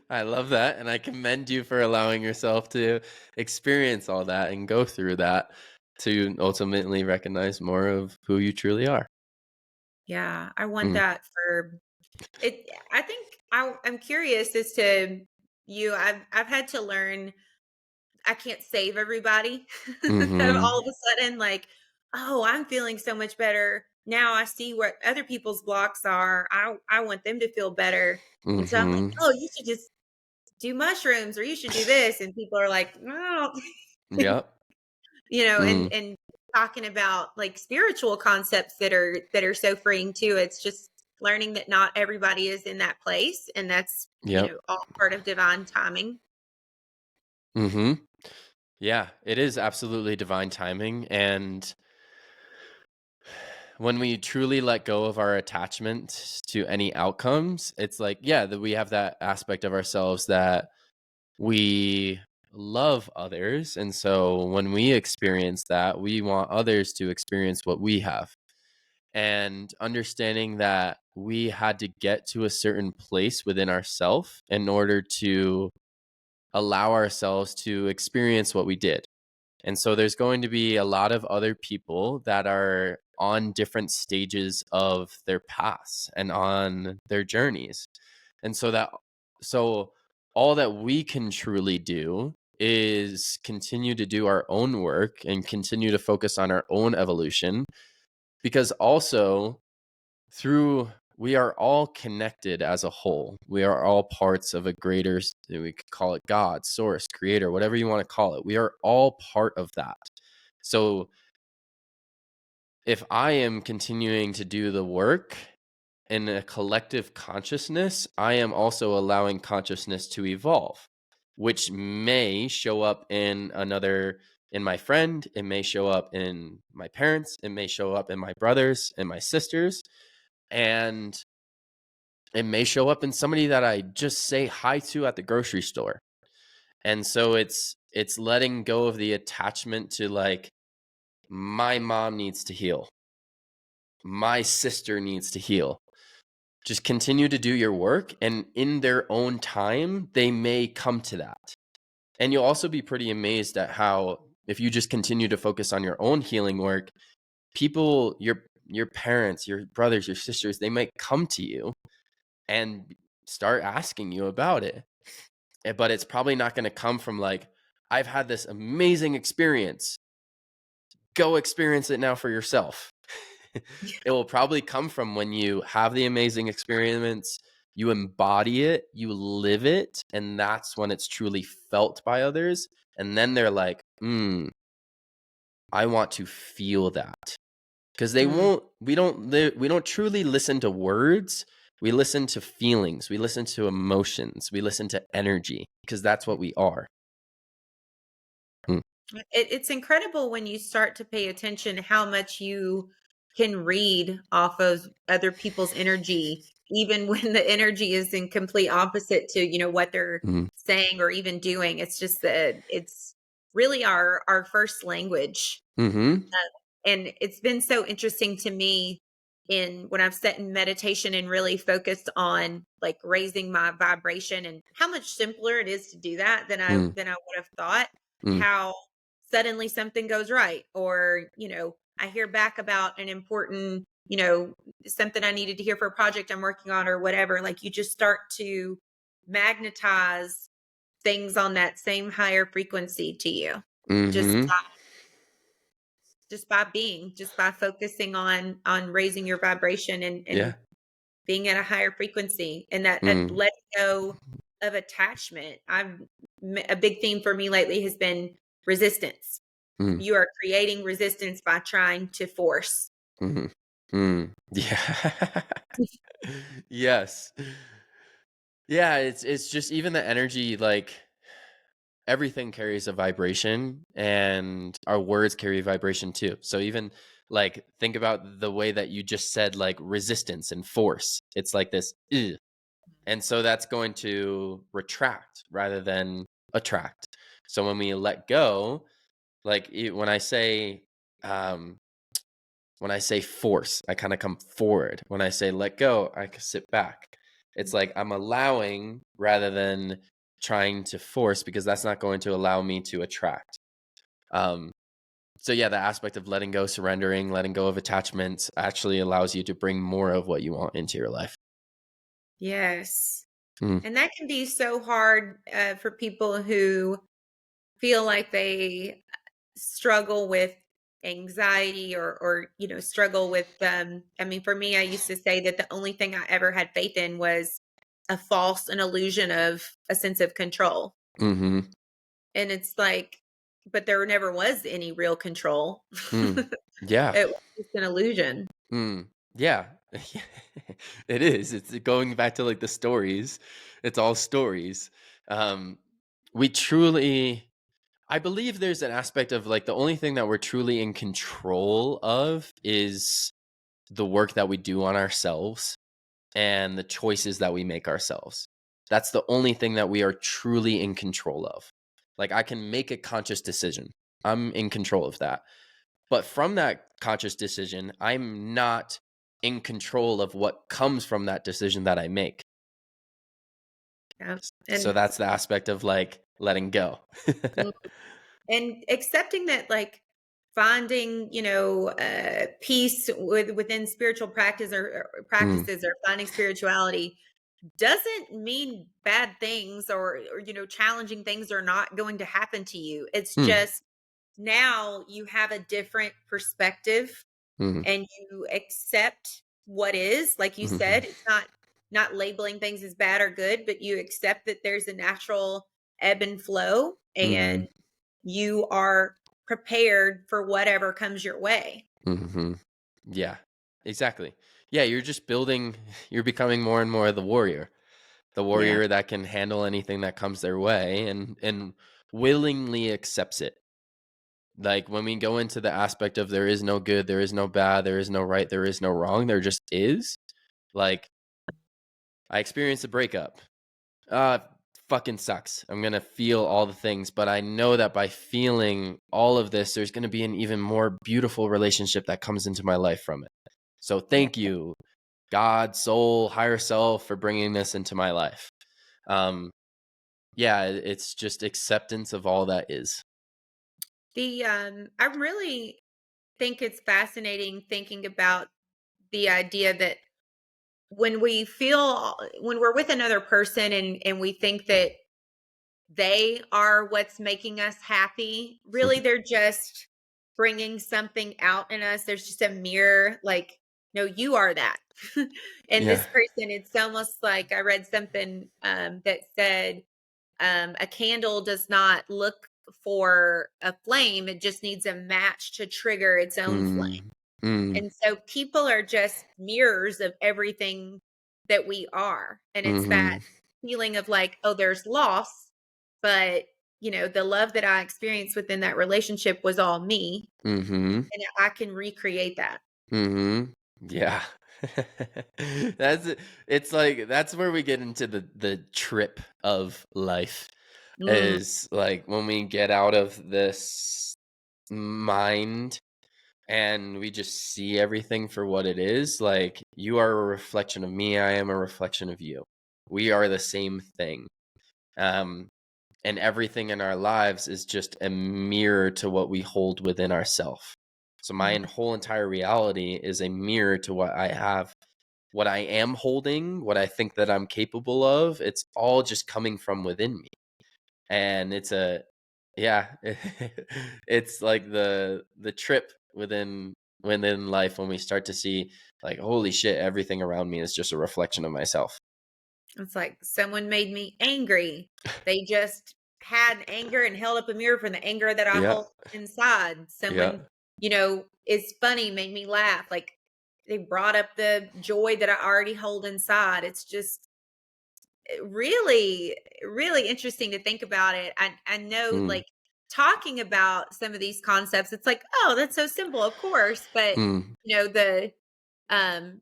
I love that. And I commend you for allowing yourself to experience all that and go through that to ultimately recognize more of who you truly are. Yeah, I want Mm, that for it. I think I'm curious as to you. I've had to learn I can't save everybody. mm-hmm, All of a sudden, like, oh, I'm feeling so much better. Now I see what other people's blocks are. I want them to feel better. And so I'm like, mm-hmm. oh, you should just do mushrooms or you should do this. And people are like, no, Yep. Mm, and talking about like spiritual concepts that are so freeing too. It's just learning that not everybody is in that place. And that's, yep. all part of divine timing. Mm-hmm. Yeah, it is absolutely divine timing. And when we truly let go of our attachment to any outcomes, it's like, yeah, that we have that aspect of ourselves that we love others. And so when we experience that, we want others to experience what we have. And understanding that we had to get to a certain place within ourselves in order to allow ourselves to experience what we did. And so there's going to be a lot of other people that are on different stages of their paths and on their journeys. And so that So all that we can truly do is continue to do our own work and continue to focus on our own evolution, because also through we are all connected as a whole. We are all parts of a greater, we could call it God, source, creator, whatever you want to call it. We are all part of that. So if I am continuing to do the work in a collective consciousness, I am also allowing consciousness to evolve, which may show up in my friend, it may show up in my parents, it may show up in my brothers and my sisters, and it may show up in somebody that I just say hi to at the grocery store. And so it's letting go of the attachment to like, my mom needs to heal, my sister needs to heal. Just continue to do your work, and in their own time, they may come to that. And you'll also be pretty amazed at how, if you just continue to focus on your own healing work, people, your parents, your brothers, your sisters, they might come to you and start asking you about it. But it's probably not going to come from like, I've had this amazing experience, go experience it now for yourself. It will probably come from when you have the amazing experience, you embody it, you live it, and that's when it's truly felt by others. And then they're like, I want to feel that. Because we don't truly listen to words. We listen to feelings. We listen to emotions. We listen to energy, because that's what we are. It's incredible when you start to pay attention how much you can read off of other people's energy, even when the energy is in complete opposite to, what they're saying or even doing. It's just that it's really our first language. And it's been so interesting to me when I've sat in meditation and really focused on like raising my vibration, and how much simpler it is to do that than I would have thought. How suddenly something goes right, or I hear back about an important, something I needed to hear for a project I'm working on or whatever. Like, you just start to magnetize things on that same higher frequency to you, just by focusing on raising your vibration and being at a higher frequency, and that letting go of attachment. A big theme for me lately has been resistance. You are creating resistance by trying to force. Yeah. Yes. Yeah, it's just even the energy, like everything carries a vibration, and our words carry vibration too. So even like think about the way that you just said, like resistance and force. It's like this, "Ugh." And so that's going to retract rather than attract. So when we let go, like um when I say force, I kind of come forward. When I say let go, I sit back. It's like I'm allowing rather than trying to force, because that's not going to allow me to attract. So yeah, the aspect of letting go, surrendering, letting go of attachments actually allows you to bring more of what you want into your life. Yes. And that can be so hard for people who feel like they struggle with anxiety, or struggle with for me, I used to say that the only thing I ever had faith in was an illusion of a sense of control. And it's like, but there never was any real control. Yeah. It was just an illusion. Yeah. It is. It's going back to like the stories. It's all stories. We truly, I believe there's an aspect of like the only thing that we're truly in control of is the work that we do on ourselves and the choices that we make ourselves. That's the only thing that we are truly in control of. Like I can make a conscious decision. I'm in control of that. But from that conscious decision, I'm not in control of what comes from that decision that I make. Yeah. So And that's the aspect of like letting go. and accepting that, like, finding peace within spiritual practice or Mm, practices, or finding spirituality, doesn't mean bad things or challenging things are not going to happen to you. It's Mm, just now you have a different perspective mhm, and you accept what is, like you mhm, said. It's not labeling things as bad or good, but you accept that there's a natural ebb and flow, and mhm, you are prepared for whatever comes your way. mhm. Yeah, exactly. Yeah, you're just building you're becoming more and more the Yeah. warrior that can handle anything that comes their way and willingly accepts it. Like when we go into the aspect of there is no good, there is no bad, there is no right, there is no wrong, there just is. Like I experienced a breakup. Uh Fucking sucks. I'm going to feel all the things, but I know that by feeling all of this there's going to be an even more beautiful relationship that comes into my life from it. So Yeah. thank you, God, soul, higher self, for bringing this into my life. Um yeah, it's just acceptance of all that is. I really think it's fascinating thinking about the idea that when we're with another person and we think that they are what's making us happy, really they're just bringing something out in us. There's just a mirror, like, no, you are that. And Yeah. this person, it's almost like I read something that said a candle does not look for a flame, it just needs a match to trigger its own flame. Mm. Mm. And so people are just mirrors of everything that we are. And it's that Mhm. feeling of like, oh, there's loss, but the love that I experienced within that relationship was all me, Mhm. and I can recreate that. Mhm. Yeah. That's it's like that's where we get into the trip of life Mm, is like when we get out of this mind and we just see everything for what it is. Like you are a reflection of me, I am a reflection of you. We are the same thing. Um and everything in our lives is just a mirror to what we hold within ourself. So my mhm. whole entire reality is a mirror to what I have, what I am holding, what I think that I'm capable of. It's all just coming from within me. And it's a yeah, it's like the trip within life when we start to see like holy shit, everything around me is just a reflection of myself. It's like someone made me angry. They just had anger and held up a mirror from the anger that I Yeah. hold inside. Yeah. Someone, is funny, made me laugh. Like they brought up the joy that I already hold inside. It's just really, really interesting to think about it. I know, Mm, like, talking about some of these concepts, it's like, oh, that's so simple, of course. But mm, the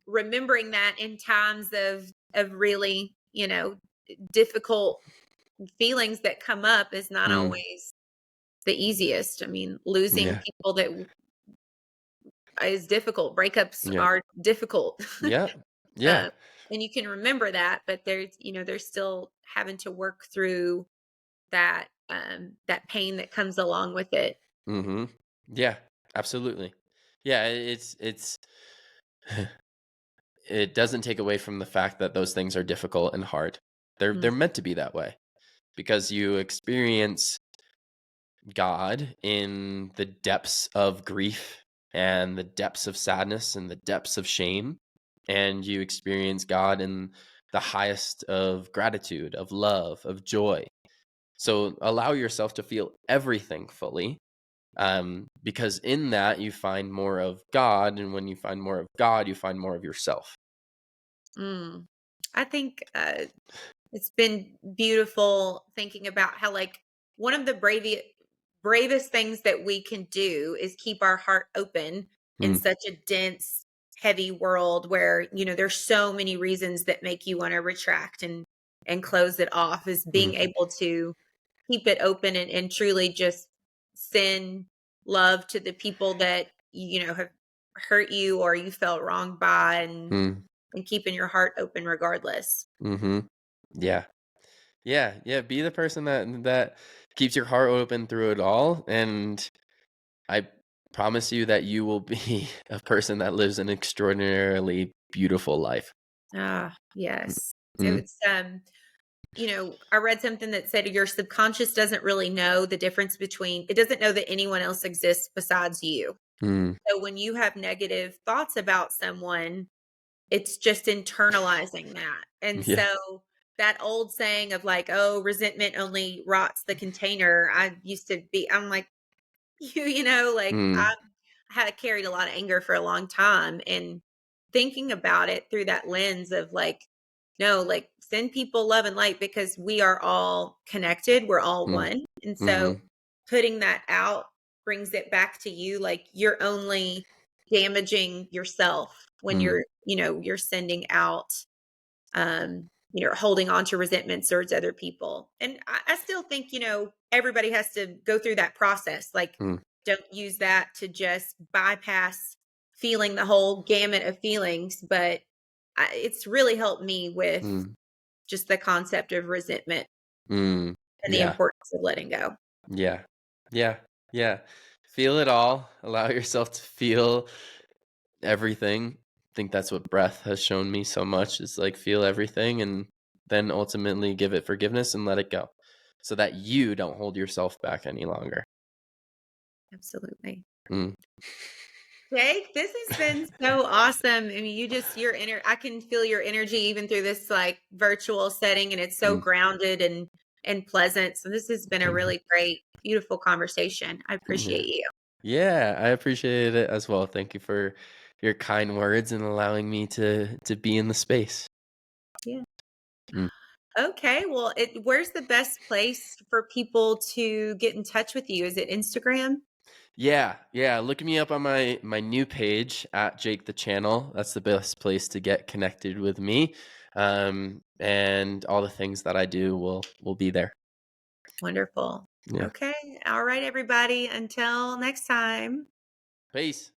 remembering that in times of really, difficult feelings that come up is not mm. always the easiest. I mean, losing Yeah. people that is difficult. Breakups Yeah. are difficult. Yeah. Yeah. uh, and you can remember that, but they're still having to work through that pain that comes along with it. Mhm. Yeah, absolutely. Yeah, it's it doesn't take away from the fact that those things are difficult and hard. They're Mm, meant to be that way because you experience God in the depths of grief and the depths of sadness and the depths of shame, and you experience God in the highest of gratitude, of love, of joy. So allow yourself to feel everything fully, because in that you find more of God, and when you find more of God, you find more of yourself. mm. I think it's been beautiful thinking about how, like, one of the bravest things that we can do is keep our heart open in Mm, such a dense, heavy world where, there's so many reasons that make you want to retract and close it off, is being mm, able to keep it open and truly just send love to the people that have hurt you or you felt wronged by, mm, and keeping your heart open regardless. mm-hmm. Yeah, yeah, yeah. Be the person that keeps your heart open through it all, and I promise you that you will be a person that lives an extraordinarily beautiful life. Ah, yes. So Mm, it's I read something that said your subconscious doesn't really know the difference between it doesn't know that anyone else exists besides you. mm, So when you have negative thoughts about someone, it's just internalizing that. And yeah. so that old saying of like, oh, resentment only rots the container. I'm like, like Mm, I had carried a lot of anger for a long time and thinking about it through that lens of like, no, like send people love and light because we are all connected. We're all mm, one. And so mhm, putting that out brings it back to you. Like you're only damaging yourself when mm, you're sending out holding on to resentments towards other people. And I still think, everybody has to go through that process. Like, mm, don't use that to just bypass feeling the whole gamut of feelings. But it's really helped me with mm, just the concept of resentment mm. and the Yeah, importance of letting go. yeah, yeah, yeah. Feel it all. Allow yourself to feel everything. I think that's what breath has shown me so much is like feel everything and then ultimately give it forgiveness and let it go so that you don't hold yourself back any longer. Absolutely. Mm, Jake, this has been so awesome. I mean, I can feel your energy even through this like virtual setting and it's so mm, grounded and pleasant. So this has been a mhm. really great, beautiful conversation. I Yeah. appreciate you. Yeah, I appreciate it as well. Thank you for your kind words and allowing me to be in the space. Yeah. Mm. Okay. Well, where's the best place for people to get in touch with you? Is it Instagram? Yeah, yeah. Look me up on my new page at Jake the Channel. That's the best place to get connected with me. And all the things that I do will be there. Wonderful. Yeah. Okay. All right, everybody. Until next time. Peace.